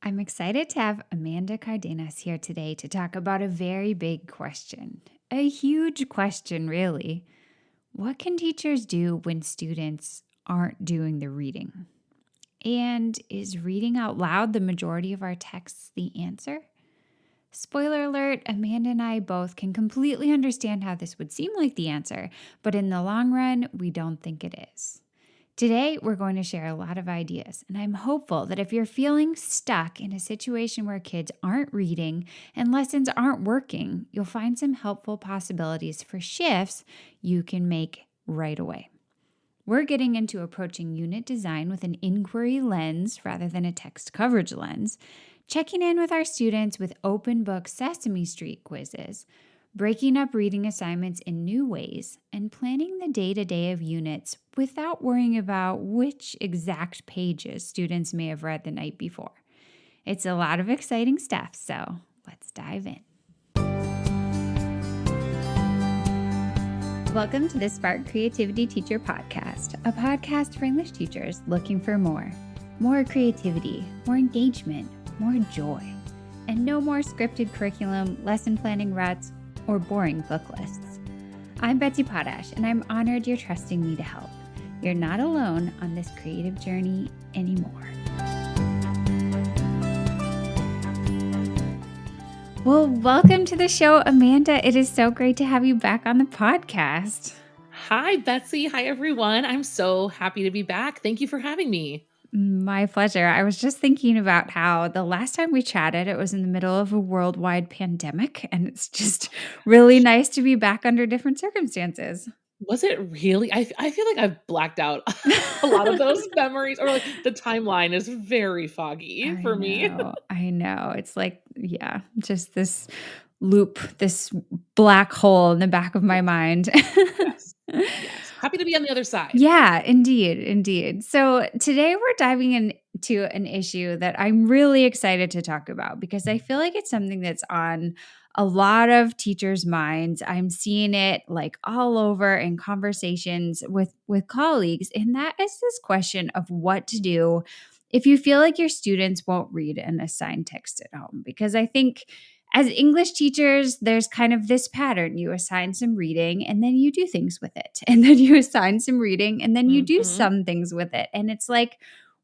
I'm excited to have Amanda Cardenas here today to talk about a very big question. A huge question, really. What can teachers do when students aren't doing the reading? And is reading out loud the majority of our texts the answer? Spoiler alert, Amanda and I both can completely understand how this would seem like the answer, but in the long run, we don't think it is. Today, we're going to share a lot of ideas, and I'm hopeful that if you're feeling stuck in a situation where kids aren't reading and lessons aren't working, you'll find some helpful possibilities for shifts you can make right away. We're getting into approaching unit design with an inquiry lens rather than a text coverage lens, checking in with our students with open book Sesame Street quizzes, breaking up reading assignments in new ways, and planning the day-to-day of units without worrying about which exact pages students may have read the night before. It's a lot of exciting stuff, so let's dive in. Welcome to the Spark Creativity Teacher Podcast, a podcast for English teachers looking for more. More creativity, more engagement, more joy, and no more scripted curriculum, lesson planning ruts, or boring book lists. I'm Betsy Potash, and I'm honored you're trusting me to help. You're not alone on this creative journey anymore. Well, welcome to the show, Amanda. It is so great to have you back on the podcast. Hi, Betsy. Hi, everyone. I'm so happy to be back. Thank you for having me. My pleasure. I was just thinking about how the last time we chatted, it was in the middle of a worldwide pandemic, and it's just really nice to be back under different circumstances. Was it really? I feel like I've blacked out a lot of those memories, or like the timeline is very foggy for me. I know. It's like, yeah, just this loop, this black hole in the back of my mind. Yes. Yes. Happy to be on the other side. Yeah, indeed. So today we're diving into an issue that I'm really excited to talk about because I feel like it's something that's on a lot of teachers' minds. I'm seeing it like all over in conversations with colleagues, and that is this question of what to do if you feel like your students won't read an assigned text at home. Because I think as English teachers, there's kind of this pattern. You assign some reading and then you do things with it. And then you assign some reading and then you do Mhm. some things with it. And it's like,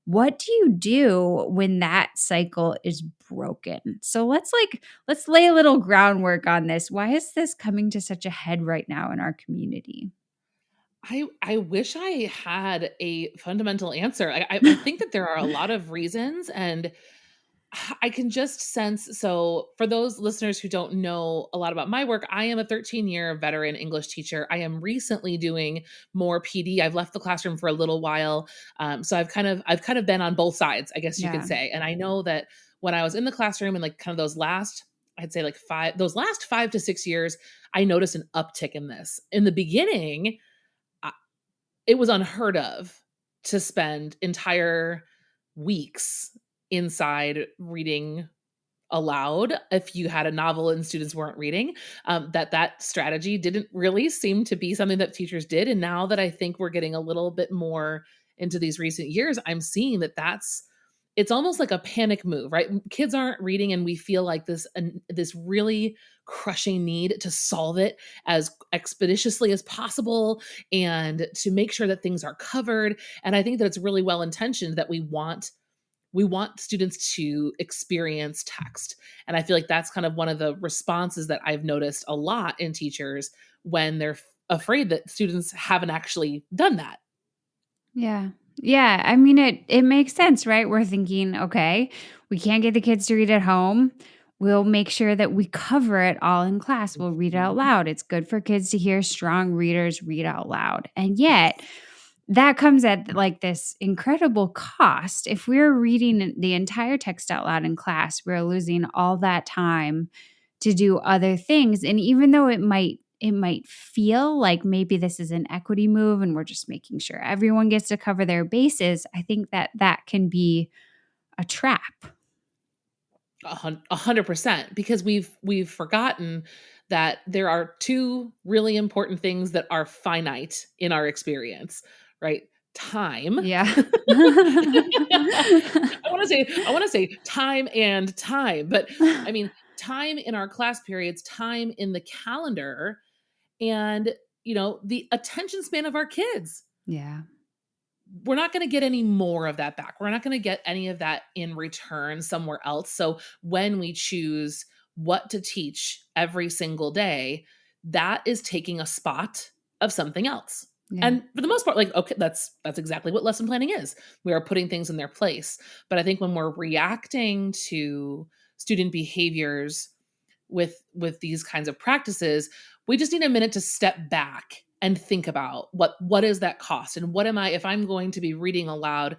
what do you do when that cycle is broken? So let's lay a little groundwork on this. Why is this coming to such a head right now in our community? I wish I had a fundamental answer. I think that there are a lot of reasons, and I can just sense. So, for those listeners who don't know a lot about my work, I am a 13-year veteran English teacher. I am recently doing more PD. I've left the classroom for a little while, so I've kind of been on both sides, I guess you could Yeah. say. And I know that when I was in the classroom and like kind of those last, I'd say like those last 5 to 6 years, I noticed an uptick in this. In the beginning, I- it was unheard of to spend entire weeks inside reading aloud if you had a novel and students weren't reading. That strategy didn't really seem to be something that teachers did, and now that I think we're getting a little bit more into these recent years, I'm seeing that it's almost like a panic move, right? Kids aren't reading, and we feel like this really crushing need to solve it as expeditiously as possible and to make sure that things are covered. And I think that it's really well intentioned that we want students to experience text. And I feel like that's kind of one of the responses that I've noticed a lot in teachers when they're afraid that students haven't actually done that. Yeah. Yeah. I mean, it makes sense, right? We're thinking, okay, we can't get the kids to read at home. We'll make sure that we cover it all in class. We'll read it out Mhm. loud. It's good for kids to hear strong readers read out loud. And yet, Yes. that comes at like this incredible cost. If we're reading the entire text out loud in class, we're losing all that time to do other things. And even though it might feel like maybe this is an equity move and we're just making sure everyone gets to cover their bases, I think that can be a trap. 100%, because we've forgotten that there are two really important things that are finite in our experience, right? time. Yeah. I want to say time and time, but I mean time in our class periods, time in the calendar, and the attention span of our kids. Yeah. We're not going to get any more of that back. We're not going to get any of that in return somewhere else. So when we choose what to teach every single day, that is taking a spot of something else. Yeah. And for the most part, like, okay, that's exactly what lesson planning is. We are putting things in their place. But I think when we're reacting to student behaviors with these kinds of practices, we just need a minute to step back and think about what is that cost, and what am I, if I'm going to be reading aloud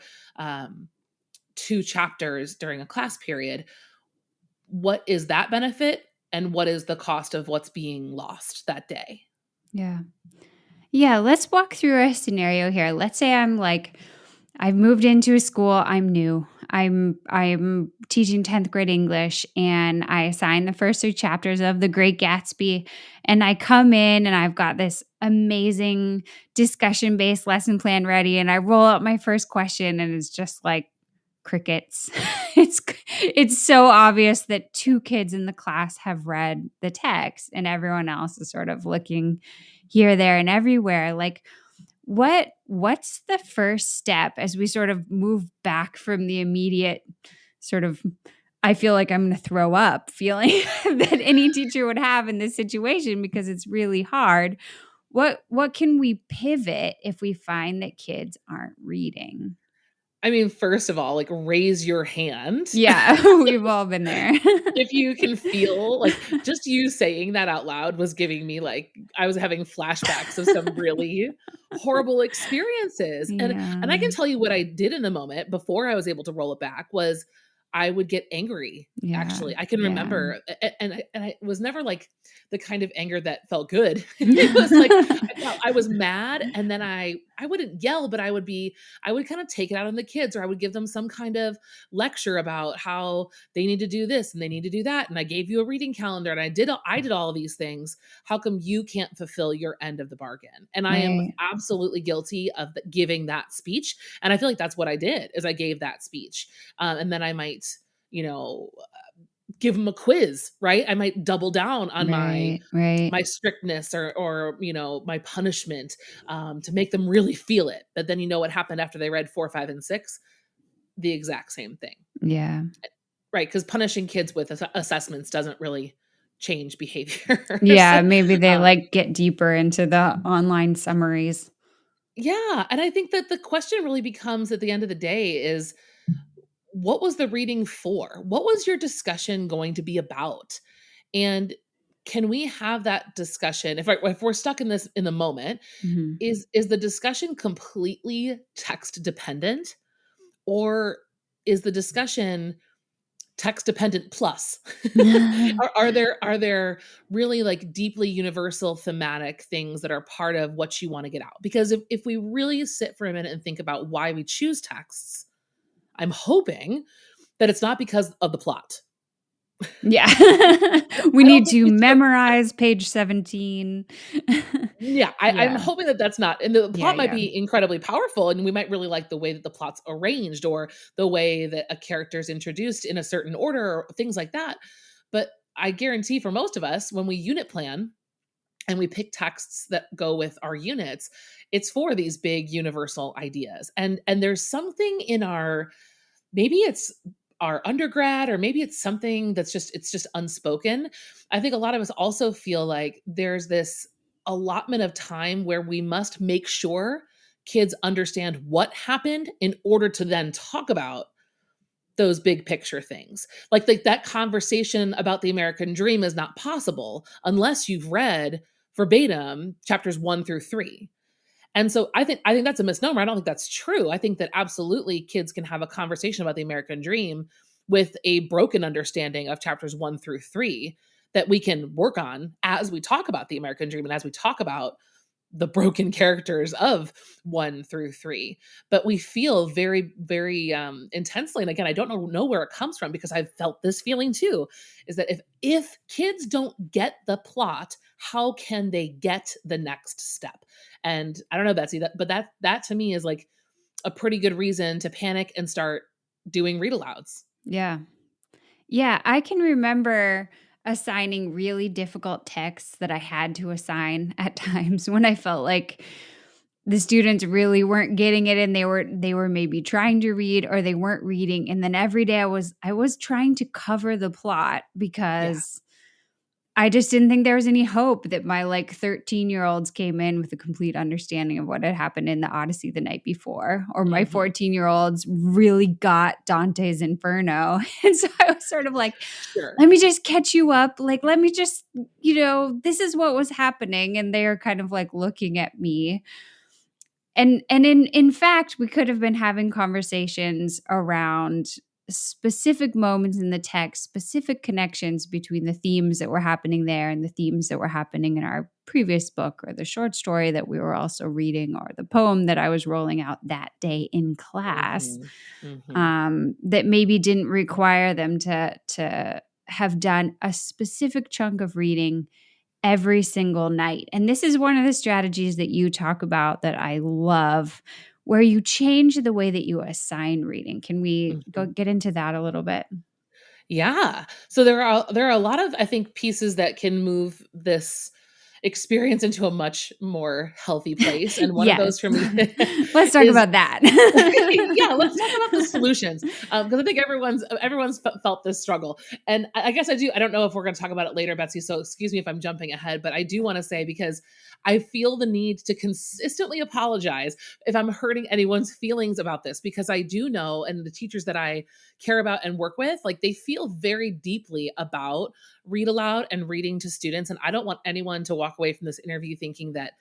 2 chapters during a class period, what is that benefit and what is the cost of what's being lost that day? Yeah. Yeah, let's walk through a scenario here. Let's say I've moved into a school, I'm new. I'm teaching 10th grade English, and I assign the first 3 chapters of The Great Gatsby, and I come in and I've got this amazing discussion-based lesson plan ready, and I roll out my first question and it's just like crickets. it's it's so obvious that 2 kids in the class have read the text and everyone else is sort of looking here, there, and everywhere. Like, what's the first step as we sort of move back from the immediate sort of, I feel like I'm going to throw up feeling that any teacher would have in this situation because it's really hard? What can we pivot if we find that kids aren't reading? I mean, first of all, like, raise your hand Yeah, we've all been there. if you can feel like, just you saying that out loud was giving me, like, I was having flashbacks of some really horrible experiences. And I can Yeah. tell you what I did in the moment before I was able to roll it back was I would get angry. Yeah. Actually, I can Yeah. remember, and I was never like the kind of anger that felt good. It was like I was mad, and then I wouldn't yell, but I would kind of take it out on the kids, or I would give them some kind of lecture about how they need to do this and they need to do that, and I gave you a reading calendar, and I did all of these things. How come you can't fulfill your end of the bargain? And I am Right. absolutely guilty of giving that speech, and I feel like that's what I did, is I gave that speech. And then I might, you know give them a quiz, right? I might double down on my Right. Right. my strictness, or my punishment, to make them really feel it. But then, what happened after they read 4, 5, and 6? The exact same thing. Yeah. Right, because punishing kids with assessments doesn't really change behaviors. Yeah, maybe they, Um, get deeper into the online summaries. yeah, and I think that the question really becomes, at the end of the day, is what was the reading for? What was your discussion going to be about? And can we have that discussion if we're stuck in this in the moment? Mhm. Is the discussion completely text dependent, or is the discussion text dependent plus? Are there really, like, deeply universal thematic things that are part of what you want to get out? Because if we really sit for a minute and think about why we choose texts, I'm hoping that it's not because of the plot. Yeah. We I don't need think to we should. memorize page 17. Yeah, I'm Yeah. hoping that that's not, and the Yeah, plot might yeah. be incredibly powerful, and we might really like the way that the plot's arranged, or the way that a character's introduced in a certain order, or things like that. But I guarantee for most of us, when we unit plan and we pick texts that go with our units, it's for these big universal ideas. And there's something in our, maybe it's our undergrad, or maybe it's something it's just unspoken. I think a lot of us also feel like there's this allotment of time where we must make sure kids understand what happened in order to then talk about those big picture things. Like that conversation about the American dream is not possible unless you've read verbatim chapters 1 through 3. And so I think that's a misnomer. I don't think that's true. I think that absolutely kids can have a conversation about the American dream with a broken understanding of chapters 1 through 3, that we can work on as we talk about the American dream, and as we talk about the broken characters of 1 through 3. But we feel very, very intensely, and again, I don't know where it comes from, because I've felt this feeling too, is that if kids don't get the plot, how can they get the next step? And I don't know, Betsy, but that to me is like a pretty good reason to panic and start doing read alouds. Yeah. Yeah, I can remember assigning really difficult texts that I had to assign at times when I felt like the students really weren't getting it and they were maybe trying to read or they weren't reading, and then every day I was trying to cover the plot Yeah. because I just didn't think there was any hope that my, like, 13-year-olds came in with a complete understanding of what had happened in the Odyssey the night before, or my Mhm. 14-year-olds really got Dante's Inferno. And so I was sort of like, Sure. "Let me just catch you up, like, let me just, this is what was happening," and they are kind of, like, looking at me. And in fact, we could have been having conversations around specific moments in the text, specific connections between the themes that were happening there and the themes that were happening in our previous book, or the short story that we were also reading, or the poem that I was rolling out that day in class, Mhm. Mhm. that maybe didn't require them to have done a specific chunk of reading every single night. And this is one of the strategies that you talk about that I love, where you change the way that you assign reading. Can we go Mhm. get into that a little bit? Yeah. So there are a lot of, I think, pieces that can move this experience into a much more healthy place, and one of Yes. those for me Let's talk is about that. yeah, let's talk about the solutions, because I think everyone's felt this struggle, and I guess I don't know if we're going to talk about it later, Betsy. So excuse me if I'm jumping ahead, but I do want to say, because I feel the need to consistently apologize if I'm hurting anyone's feelings about this, because I do know, and the teachers that I care about and work with, like, they feel very deeply about read aloud and reading to students, and I don't want anyone to walk away from this interview thinking that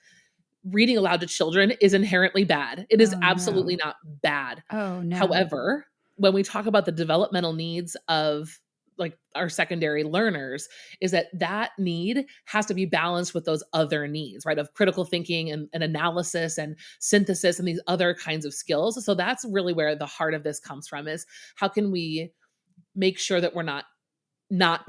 reading aloud to children is inherently bad. It is Oh, absolutely no. not bad. Oh, no. However, when we talk about the developmental needs of, like, our secondary learners, is that that need has to be balanced with those other needs, right? Of critical thinking and analysis and synthesis and these other kinds of skills. So that's really where the heart of this comes from, is how can we make sure that we're not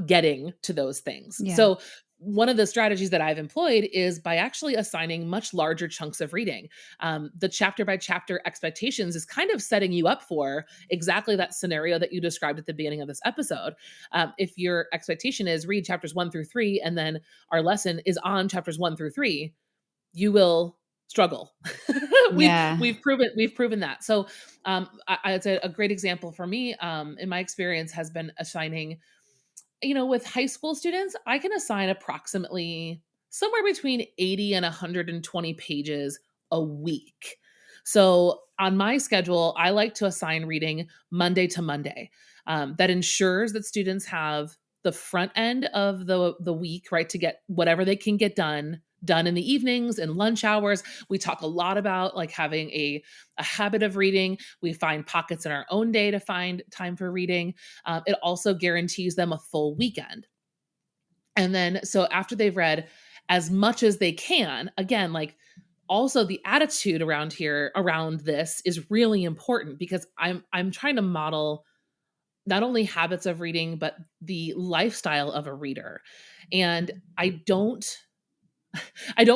getting to those things. Yeah. So one of the strategies that I've employed is by actually assigning much larger chunks of reading. The chapter by chapter expectations is kind of setting you up for exactly that scenario that you described at the beginning of this episode. If your expectation is read chapters 1 through 3, and then our lesson is on chapters 1 through 3, you will struggle. Yeah. We've proven that. So I'd say a great example for me, in my experience, has been assigning, with high school students, I can assign approximately somewhere between 80 and 120 pages a week. So on my schedule, I like to assign reading Monday to Monday. That ensures that students have the front end of the week, right, to get whatever they can get done in the evenings and lunch hours. We talk a lot about, like, having a habit of reading. We find pockets in our own day to find time for reading. It also guarantees them a full weekend. And then, so after they've read as much as they can, again, like, also the attitude around this is really important, because I'm trying to model not only habits of reading, but the lifestyle of a reader. And I don't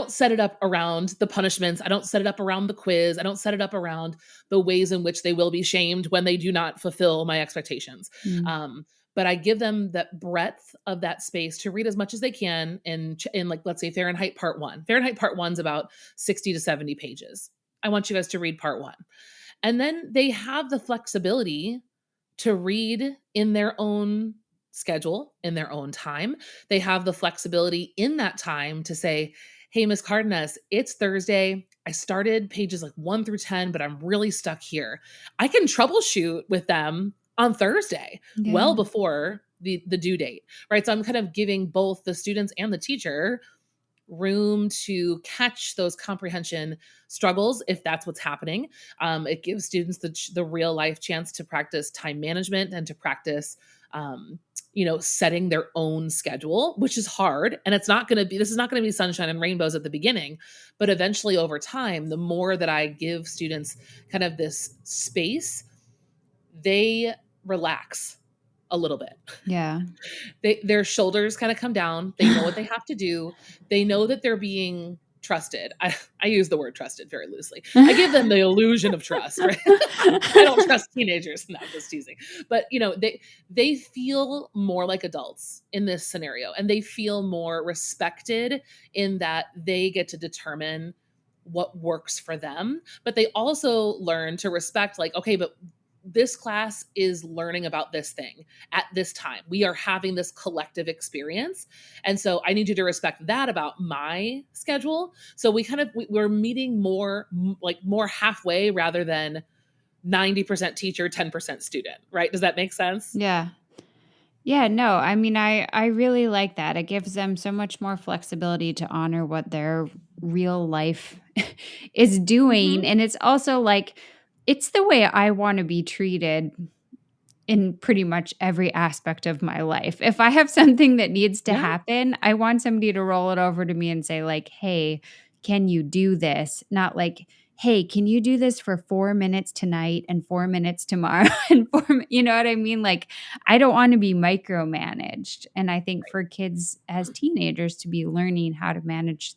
set it up around the punishments. I don't set it up around the quiz. I don't set it up around the ways in which they will be shamed when they do not fulfill my expectations. Mm. But I give them that breadth of that space to read as much as they can in, like, let's say Fahrenheit Part 1. Fahrenheit Part 1's about 60 to 70 pages. I want you guys to read Part 1. And then they have the flexibility to read in their own schedule, in their own time. They have the flexibility in that time to say, "Hey, Miss Cardenas, it's Thursday. I started pages like 1 through 10, but I'm really stuck here." I can troubleshoot with them on Thursday, well Yeah. before the due date, right? So I'm kind of giving both the students and the teacher room to catch those comprehension struggles if that's what's happening. It gives students the real life chance to practice time management and to practice, setting their own schedule, which is hard. And this is not going to be sunshine and rainbows at the beginning, but eventually over time, the more that I give students kind of this space, they relax a little bit. Yeah. Their shoulders kind of come down. They know what they have to do. They know that they're being trusted. I use the word trusted very loosely. I give them the illusion of trust, right? I don't trust teenagers. No, I'm just teasing. But they feel more like adults in this scenario, and they feel more respected in that they get to determine what works for them. But they also learn to respect, like, okay, but this class is learning about this thing at this time. We are having this collective experience. And so I need you to respect that about my schedule. So we're meeting more halfway rather than 90% teacher, 10% student, right? Does that make sense? Yeah. Yeah, no, I mean, I really like that. It gives them so much more flexibility to honor what their real life is doing. Mhm. And it's also like, it's the way I want to be treated in pretty much every aspect of my life. If I have something that needs to Yeah, happen, I want somebody to roll it over to me and say, like, hey, can you do this? Not like, hey, can you do this for 4 minutes tonight and 4 minutes tomorrow and you know what I mean? Like, I don't want to be micromanaged. And I think for kids as teenagers to be learning how to manage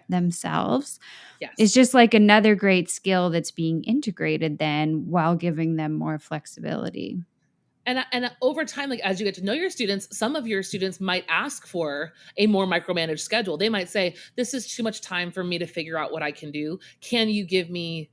themselves is yes. just like another great skill that's being integrated then while giving them more flexibility. And over time, like as you get to know your students, some of your students might ask for a more micromanaged schedule. They might say, "This is too much time for me to figure out what I can do. Can you give me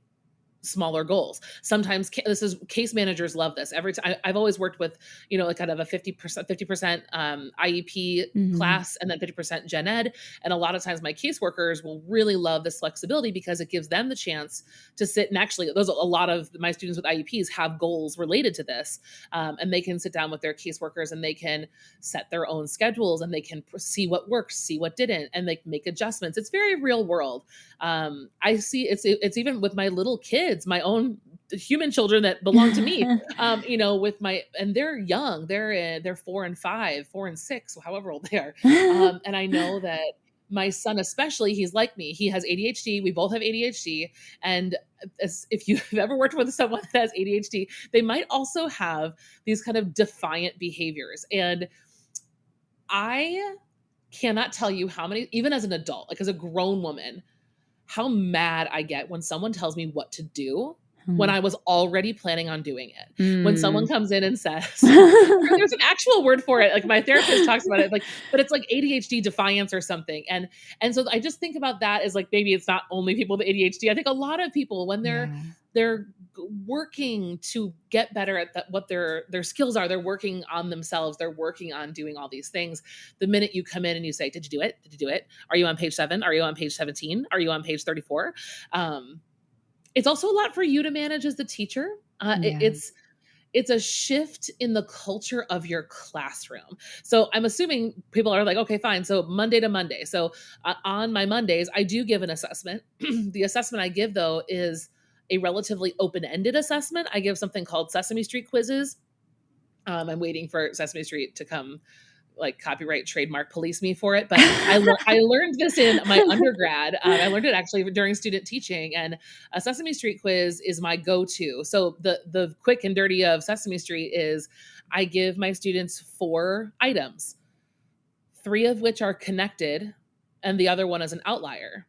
smaller goals?" Sometimes this is case managers love this. Every time I've always worked with, like kind of a 50% IEP Mhm. class and then 50% gen ed. And a lot of times my caseworkers will really love this flexibility because it gives them the chance to sit and actually, a lot of my students with IEPs have goals related to this. And they can sit down with their caseworkers and they can set their own schedules and they can see what works, see what didn't, and they make adjustments. It's very real world. I see it's even with my little kids, my own human children that belong to me. And they're young, they're 4 and 5, 4 and 6, however old they are. And I know that my son, especially, he's like me. He has ADHD. We both have ADHD. And if you've ever worked with someone that has ADHD, they might also have these kind of defiant behaviors. And I cannot tell you how many, even as an adult, like as a grown woman, how mad I get when someone tells me what to do when I was already planning on doing it. When someone Mm. comes in and says, there's an actual word for it. Like my therapist talks about it, like, but it's like ADHD defiance or something. And so I just think about that as like, maybe it's not only people with ADHD. I think a lot of people, when Yeah. they're working to get better at what their skills are, they're working on themselves, they're working on doing all these things. The minute you come in and you say, did you do it? Did you do it? Are you on page 7? Are you on page 17? Are you on page 34? It's also a lot for you to manage as the teacher. Yeah. It's a shift in the culture of your classroom. So I'm assuming people are like, okay, fine. So Monday to Monday. So on my Mondays, I do give an assessment. The assessment I give, though, is a relatively open-ended assessment. I give something called Sesame Street quizzes. I'm waiting for Sesame Street to come, like, copyright trademark police me for it. But I learned this in my undergrad. I learned it actually during student teaching, and a Sesame Street quiz is my go-to. So the quick and dirty of Sesame Street is I give my students 4 items, 3 of which are connected, and the other one is an outlier.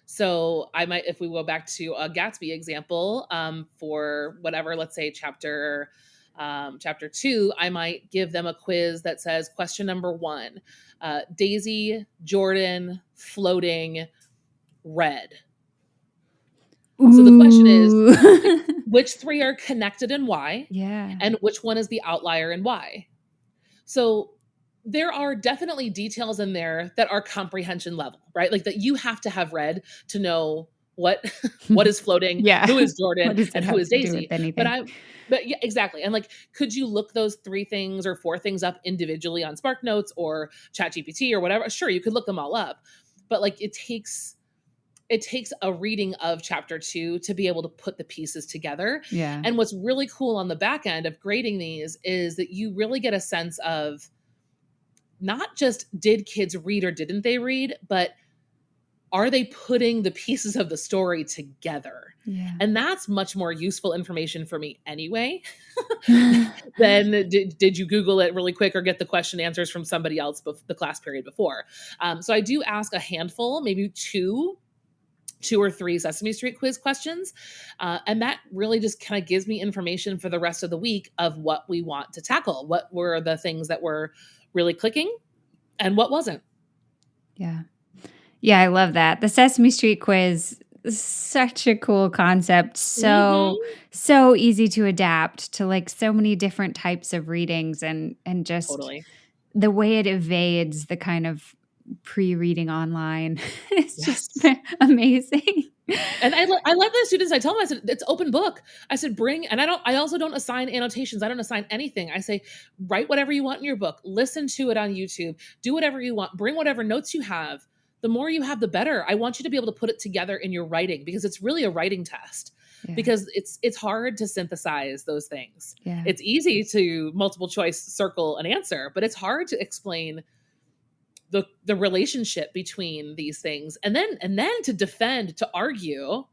So I might, if we go back to a Gatsby example, for whatever, let's say chapter 2, I might give them a quiz that says question number 1, Daisy, Jordan, floating, red. So the question is, Ooh. which 3 are connected and why, Yeah. and which one is the outlier and why? So there are definitely details in there that are comprehension level, right? Like that you have to have read to know what what is floating, Yeah. who is Jordan, What does it and who have is to do with Daisy. anything? But yeah, exactly. And like, could you look those 3 things or 4 things up individually on Spark Notes or ChatGPT or whatever? Sure, you could look them all up, but like it takes a reading of chapter 2 to be able to put the pieces together. Yeah. And what's really cool on the back end of grading these is that you really get a sense of not just did kids read or didn't they read, but are they putting the pieces of the story together? Yeah. And that's much more useful information for me anyway than did you Google it really quick or get the question answers from somebody else the class period before. So I do ask a handful, maybe two or three Sesame Street quiz questions. And that really just kind of gives me information for the rest of the week of what we want to tackle. What were the things that were really clicking and what wasn't? Yeah. Yeah, I love that. The Sesame Street quiz is such a cool concept. So Mm-hmm. so easy to adapt to like so many different types of readings and just Totally. the way it evades the kind of pre-reading online. It's just Yes. amazing. And I let the students, I tell them, I said, it's open book. I said, and I also don't assign annotations. I don't assign anything. I say, write whatever you want in your book, listen to it on YouTube, do whatever you want, bring whatever notes you have. The more you have, the better. I want you to be able to put it together in your writing because it's really a writing test Yeah. because it's hard to synthesize those things. Yeah. It's easy to multiple choice circle an answer, but it's hard to explain the relationship between these things and then to defend, to argue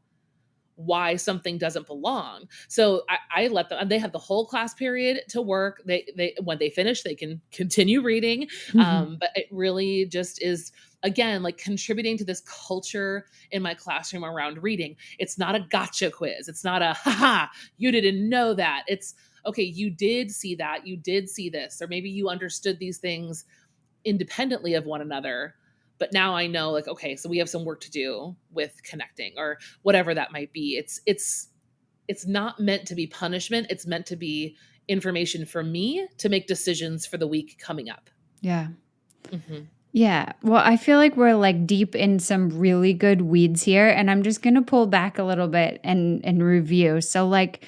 why something doesn't belong. So I let them, and they have the whole class period to work. They when they finish, they can continue reading. But it really just is, again, like contributing to this culture in my classroom around reading. It's not a gotcha quiz. It's not a haha, you didn't know that. It's okay, you did see that, you did see this, or maybe you understood these things independently of one another, but now I know, like, okay, so we have some work to do with connecting or whatever that might be. It's not meant to be punishment. It's meant to be information for me to make decisions for the week coming up. Yeah. Mm-hmm. Yeah. Well, I feel like we're like deep in some really good weeds here, and I'm just going to pull back a little bit and review. So like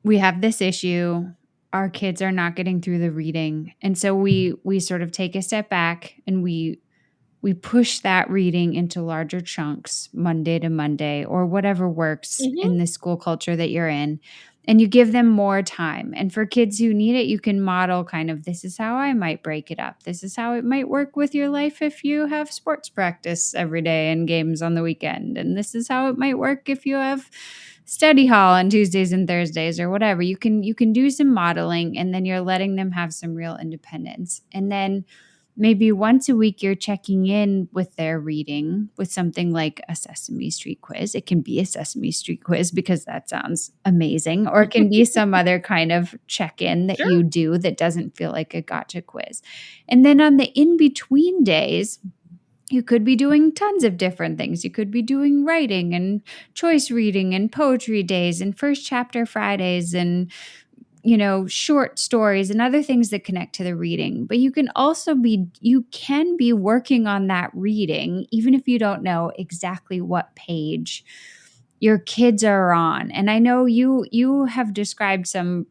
we have this issue, our kids are not getting through the reading. And so we sort of take a step back and we push that reading into larger chunks Monday to Monday or whatever works Mm-hmm. in the school culture that you're in. And you give them more time. And for kids who need it, you can model kind of this is how I might break it up. This is how it might work with your life if you have sports practice every day and games on the weekend. And this is how it might work if you have study hall on Tuesdays and Thursdays or whatever. You can do some modeling and then you're letting them have some real independence. And then maybe once a week you're checking in with their reading with something like a Sesame Street quiz. It can be a Sesame Street quiz because that sounds amazing, or it can be some other kind of check-in that Sure. you do that doesn't feel like a gotcha quiz. And then on the in-between days, you could be doing tons of different things. You could be doing writing and choice reading and poetry days and first chapter Fridays and short stories and other things that connect to the reading. But you can be working on that reading, even if you don't know exactly what page your kids are on. And I know you have described some,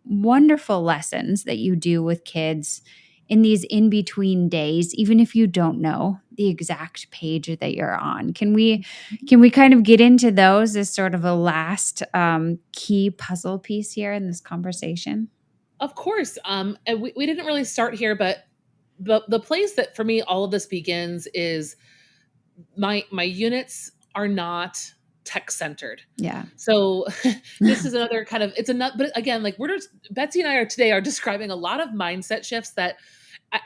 wonderful lessons that you do with kids in these in-between days, even if you don't know the exact page that you're on. Can we kind of get into those as sort of a last key puzzle piece here in this conversation? Of course. And we didn't really start here, but the place that for me all of this begins is my units are not tech centered. Yeah. So this is another kind of, but again, like Betsy and I are describing a lot of mindset shifts that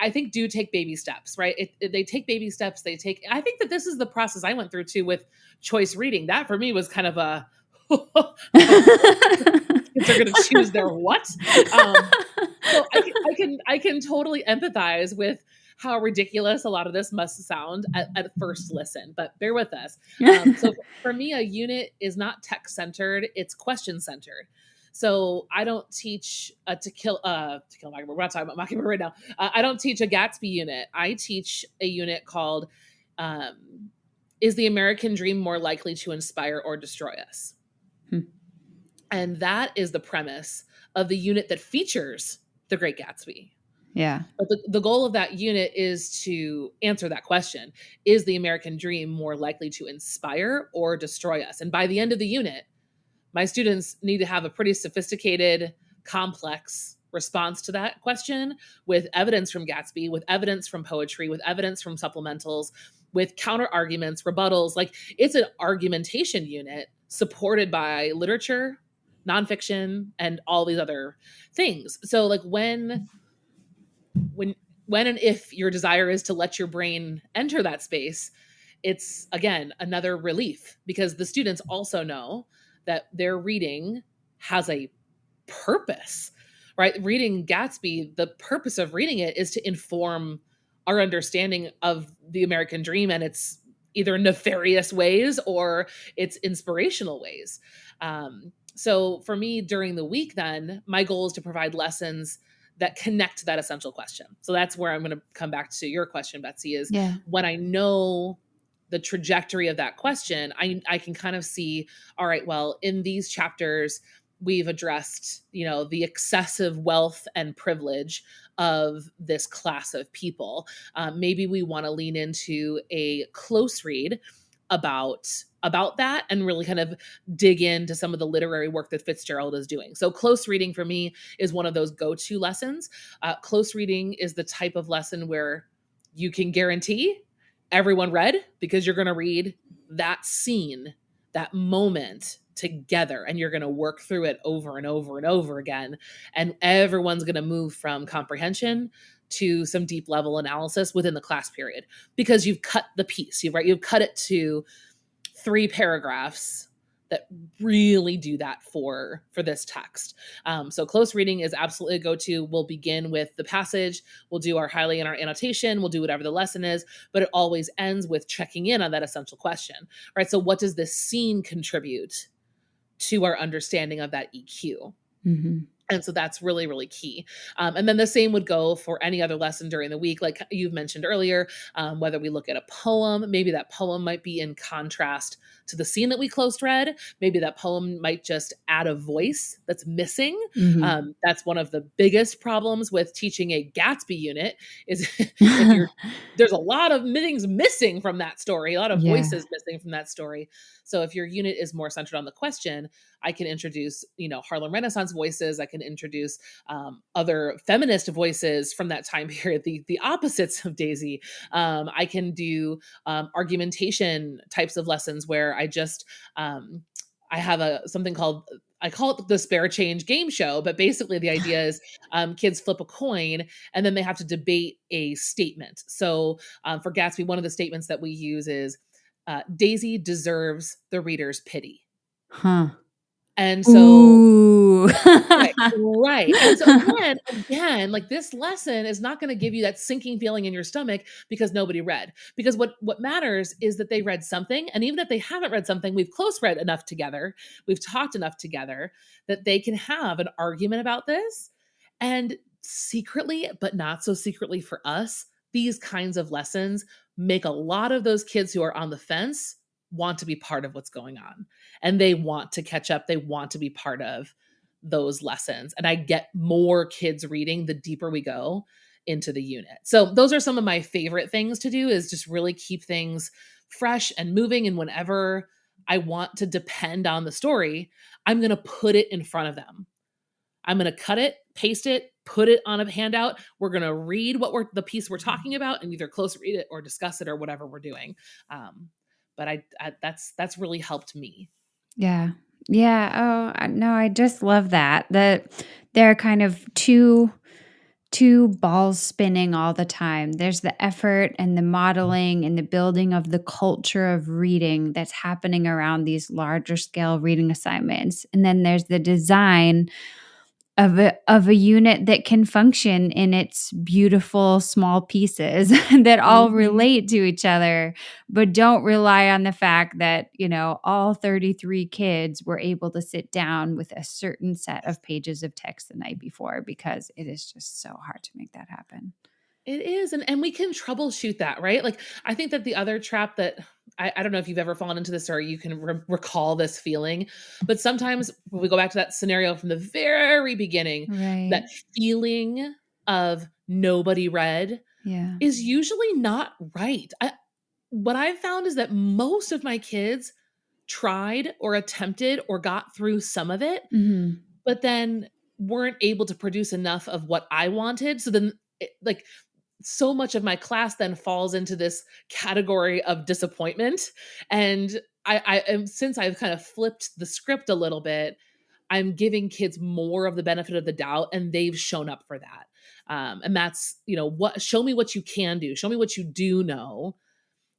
I think do take baby steps, right? They take baby steps. I think that this is the process I went through too with choice reading. That for me was kind of a, kids are going to choose their what? So I can totally empathize with how ridiculous a lot of this must sound at first listen, but bear with us. So for me, a unit is not tech centered; it's question centered. So I don't teach to kill Mockingbird. We're not talking about Mockingbird right now. I don't teach a Gatsby unit. I teach a unit called "Is the American Dream More Likely to Inspire or Destroy Us?" And that is the premise of the unit that features The Great Gatsby. Yeah. But the goal of that unit is to answer that question. Is the American dream more likely to inspire or destroy us? And by the end of the unit, my students need to have a pretty sophisticated, complex response to that question with evidence from Gatsby, with evidence from poetry, with evidence from supplementals, with counter arguments, rebuttals. Like, it's an argumentation unit supported by literature, nonfiction, and all these other things. So like when when and if your desire is to let your brain enter that space, it's again another relief, because the students also know that their reading has a purpose, right? Reading Gatsby, the purpose of reading it is to inform our understanding of the American dream and its either nefarious ways or its inspirational ways. So for me during the week, then my goal is to provide lessons that connect to that essential question. So that's where I'm going to come back to your question, Betsy, is Yeah. when I know the trajectory of that question, I can kind of see, all right, well, in these chapters, we've addressed, the excessive wealth and privilege of this class of people. Maybe we want to lean into a close read about that and really kind of dig into some of the literary work that Fitzgerald is doing. So close reading for me is one of those go-to lessons. Close reading is the type of lesson where you can guarantee everyone read, because you're going to read that scene, that moment together, and you're going to work through it over and over and over again. And everyone's going to move from comprehension to some deep level analysis within the class period, because you've cut the piece, you've cut it to 3 paragraphs that really do that for this text. So close reading is absolutely a go-to. We'll begin with the passage, we'll do our highlight and our annotation, we'll do whatever the lesson is, but it always ends with checking in on that essential question, right? So what does this scene contribute to our understanding of that EQ? Mm-hmm. And so that's really, really key. And then the same would go for any other lesson during the week. Like you've mentioned earlier, whether we look at a poem, maybe that poem might be in contrast to the scene that we close read. Maybe that poem might just add a voice that's missing. Mm-hmm. That's one of the biggest problems with teaching a Gatsby unit is if there's a lot of things missing from that story, a lot of Yeah. voices missing from that story. So if your unit is more centered on the question, I can introduce, Harlem Renaissance voices. I can introduce other feminist voices from that time period, the opposites of Daisy. I can do argumentation types of lessons where I just I have something called, I call it the spare change game show, but basically the idea is kids flip a coin and then they have to debate a statement. So for Gatsby, one of the statements that we use is Daisy deserves the reader's pity. Huh. And so Ooh. right, right. And so again, like this lesson is not going to give you that sinking feeling in your stomach because nobody read. Because what matters is that they read something, and even if they haven't read something, we've close read enough together, we've talked enough together that they can have an argument about this. And secretly, but not so secretly for us, these kinds of lessons make a lot of those kids who are on the fence want to be part of what's going on, and they want to catch up, they want to be part of those lessons. And I get more kids reading the deeper we go into the unit. So those are some of my favorite things to do, is just really keep things fresh and moving. And whenever I want to depend on the story, I'm going to put it in front of them. I'm going to cut it, paste it, put it on a handout. We're going to read the piece we're talking about, and either close read it or discuss it or whatever we're doing. But that's really helped me. Yeah. Yeah. Oh, no, I just love that. That there are kind of two balls spinning all the time. There's the effort and the modeling and the building of the culture of reading that's happening around these larger scale reading assignments. And then there's the design of a unit that can function in its beautiful small pieces that all Mhm. relate to each other, but don't rely on the fact that, all 33 kids were able to sit down with a certain set of pages of text the night before, because it is just so hard to make that happen. It is, and we can troubleshoot that, right? Like, I think that the other trap that I don't know if you've ever fallen into this or you can recall this feeling, but sometimes when we go back to that scenario from the very beginning, that Right. feeling of nobody read Yeah. is usually not right. What I've found is that most of my kids tried or attempted or got through some of it, Mhm. but then weren't able to produce enough of what I wanted. So then, like, so much of my class then falls into this category of disappointment. And I am, since I've kind of flipped the script a little bit, I'm giving kids more of the benefit of the doubt, and they've shown up for that. And that's, what, show me what you can do, show me what you do know,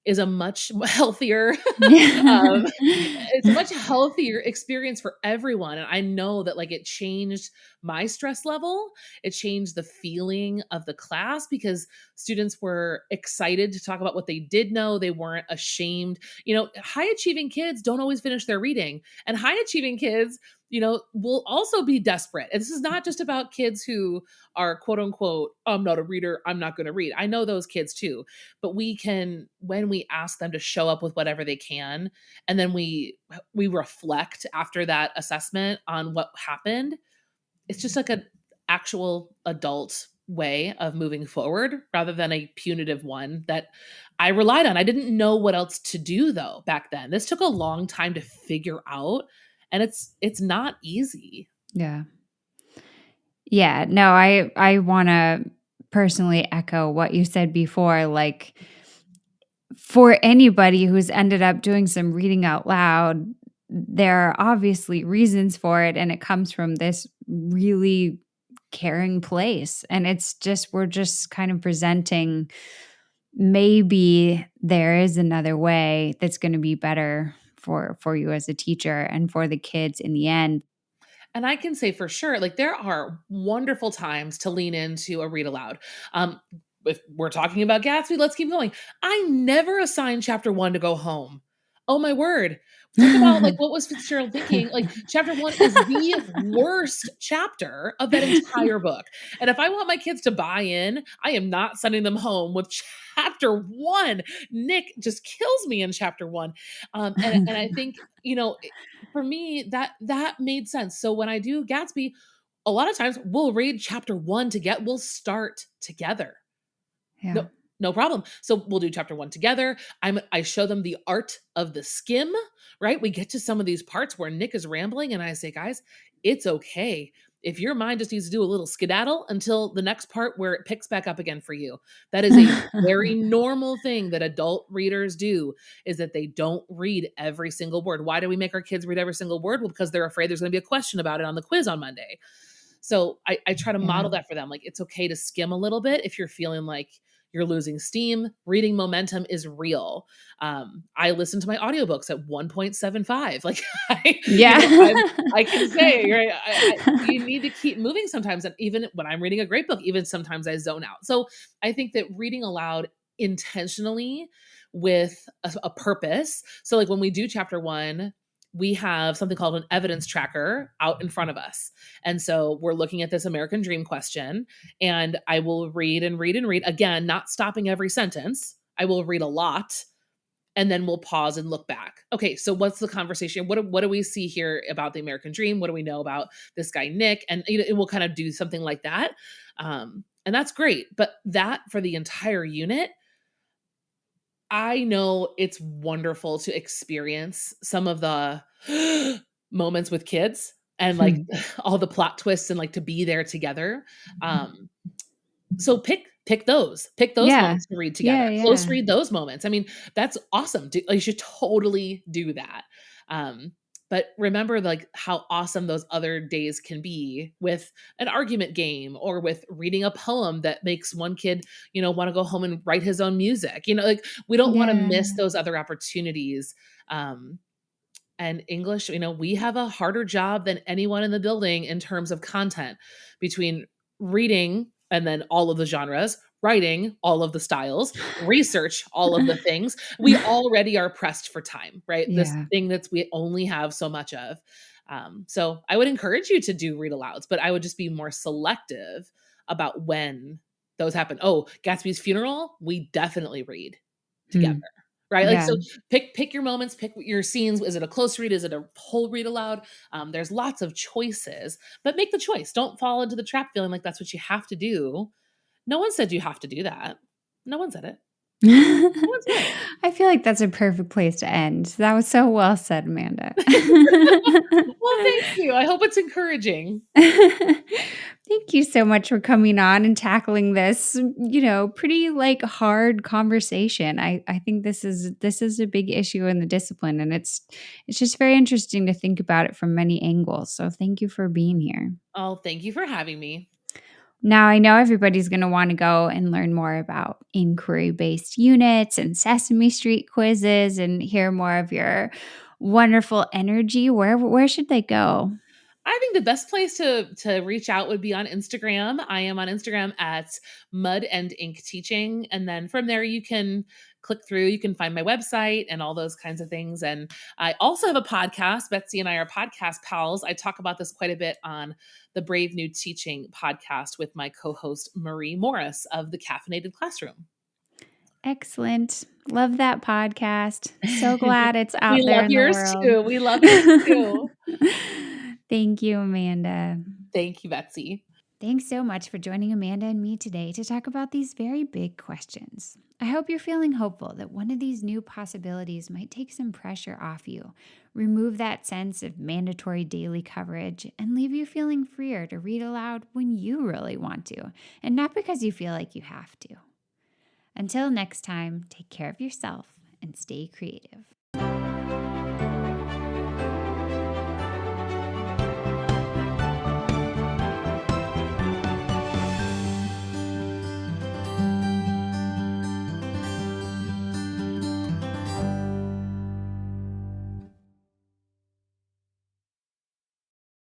is a much healthier, um, it's a much healthier experience for everyone. And I know that like it changed my stress level. It changed the feeling of the class because students were excited to talk about what they did know. They weren't ashamed. High achieving kids don't always finish their reading, and high achieving kids, will also be desperate. And this is not just about kids who are quote unquote, I'm not a reader, I'm not going to read. I know those kids too, but we can, when we ask them to show up with whatever they can, and then we reflect after that assessment on what happened, it's just like an actual adult way of moving forward rather than a punitive one that I relied on. I didn't know what else to do though back then. This took a long time to figure out, and it's not easy. Yeah. Yeah. No, I want to personally echo what you said before. Like, for anybody who's ended up doing some reading out loud, there are obviously reasons for it, and it comes from this really caring place. And we're just kind of presenting, maybe there is another way that's going to be better for you as a teacher and for the kids in the end. And I can say for sure, like there are wonderful times to lean into a read aloud. If we're talking about Gatsby, let's keep going. I never assigned chapter 1 to go home. Oh my word. Think about like what was Fitzgerald thinking? Like chapter 1 is the worst chapter of that entire book. And if I want my kids to buy in, I am not sending them home with chapter 1. Nick just kills me in chapter 1. And I think, for me, that made sense. So when I do Gatsby, a lot of times we'll read chapter 1 together. We'll start together. Yeah. No problem. So we'll do chapter 1 together. I show them the art of the skim, right? We get to some of these parts where Nick is rambling and I say, guys, it's okay. If your mind just needs to do a little skedaddle until the next part where it picks back up again for you. That is a very normal thing that adult readers do, is that they don't read every single word. Why do we make our kids read every single word? Well, because they're afraid there's going to be a question about it on the quiz on Monday. So I try to model that for them. Like, it's okay to skim a little bit if you're feeling like you're losing steam. Reading momentum is real. I listen to my audiobooks at 1.75. Like, I can say, right, you need to keep moving sometimes. And even when I'm reading a great book, even sometimes I zone out. So I think that reading aloud intentionally with a purpose. So like when we do chapter 1, we have something called an evidence tracker out in front of us. And so we're looking at this American Dream question, and I will read and read and read, again, not stopping every sentence. I will read a lot, and then we'll pause and look back. Okay, so what's the conversation? What do we see here about the American Dream? What do we know about this guy, Nick? And it will kind of do something like that. And that's great. But that for the entire unit, I know it's wonderful to experience some of the moments with kids and like all the plot twists and like to be there together. So pick those Yeah. moments to read together. Yeah. Close read those moments. I mean, that's awesome. You should totally do that. But remember like how awesome those other days can be with an argument game or with reading a poem that makes one kid, want to go home and write his own music. Like we don't want to miss Yeah. those other opportunities. And English, we have a harder job than anyone in the building in terms of content, between reading and then all of the genres, writing all of the styles, research all of the things. We already are pressed for time, right? This Yeah. thing that we only have so much of. So I would encourage you to do read alouds, but I would just be more selective about when those happen. Oh, Gatsby's funeral, we definitely read together. Right? Like, Yeah. so pick your moments, pick your scenes. Is it a close read? Is it a whole read aloud? There's lots of choices, but make the choice. Don't fall into the trap feeling like that's what you have to do. No one said you have to do that. No one said it. That's right. I feel like that's a perfect place to end. That was so well said, Amanda. Well, thank you. I hope it's encouraging. Thank you so much for coming on and tackling this, pretty like hard conversation. I think this is a big issue in the discipline, and it's just very interesting to think about it from many angles. So thank you for being here. Oh, thank you for having me. Now, I know everybody's going to want to go and learn more about inquiry based units and Sesame Street quizzes and hear more of your wonderful energy. Where should they go? I think the best place to reach out would be on Instagram. I am on Instagram at Mud and Ink Teaching, and then from there you can click through. You can find my website and all those kinds of things. And I also have a podcast. Betsy and I are podcast pals. I talk about this quite a bit on the Brave New Teaching podcast with my co-host Marie Morris of the Caffeinated Classroom. Excellent. Love that podcast. So glad it's We out there love in the yours world. too. We love yours too. Thank you, Amanda. Thank you, Betsy. Thanks so much for joining Amanda and me today to talk about these very big questions. I hope you're feeling hopeful that one of these new possibilities might take some pressure off you, remove that sense of mandatory daily coverage, and leave you feeling freer to read aloud when you really want to, and not because you feel like you have to. Until next time, take care of yourself and stay creative.